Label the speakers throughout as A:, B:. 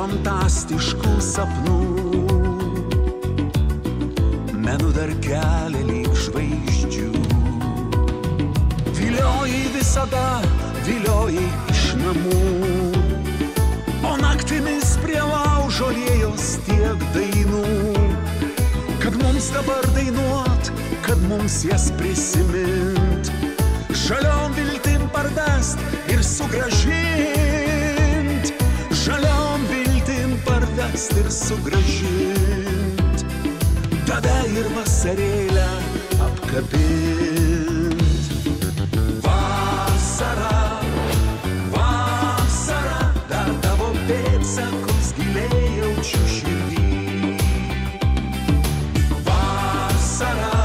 A: fantastiškų sapnų. Menu dar kelią lyg žvaigždžių. Vilioji visada, vilioji iš namų. O naktimis prie laužo liejos tiek dainų. Kad mums dabar dainuot, kad mums jas prisimint. Žaliom viltim parvest ir sugrąžint. Žaliom viltim parvest ir sugrąžint. Tada ir vasarėlę apkabint. Vasara, vasara, dar tavo pėdsakus giliai jaučiu širdį. Vasara,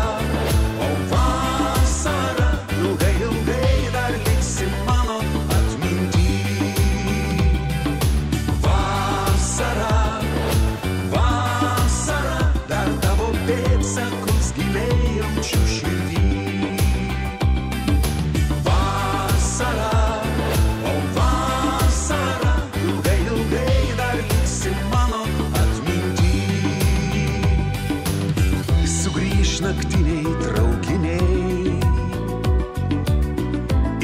A: o vasara, ilgai, ilgai dar liksi mano atminty. Vasara, vasara, dar tavo pėdsakus giliai jaučiu širdį. Vasara, o vasara, ilgai, ilgai dar liksi mano atminty. Sugrįš naktiniai traukiniai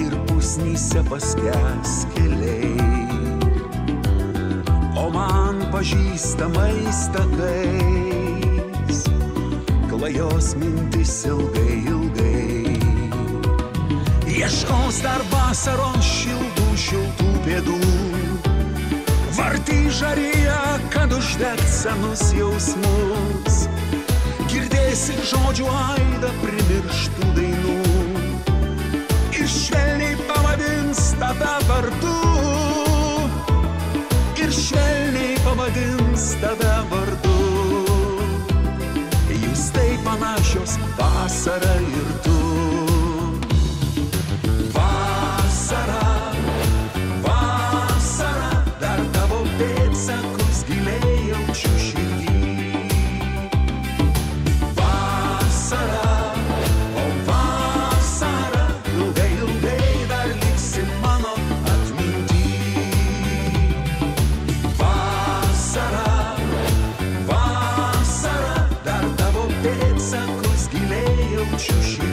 A: ir pusnyse paskęs keliai. O man pažįstamais takais klajos mintis ilgai, ilgai. Ieškos dar vasaros šiltų, šiltų pėdų. Vartį žarėje, kad uždegt senus jausmus. Girdėsi žodžių aidą primirštų dainų. Ir švelniai pavadins tave vardu. Ir švelniai pavadins tave vardu. Jūs tai panašios, vasara ir tu. Vasara, vasara, dar tavo pėdsakus giliai jaučiu širdį. Vasara, o vasara, ilgai, ilgai dar liksi mano atminty. Vasara, vasara, dar tavo pėdsakus giliai jaučiu širdį.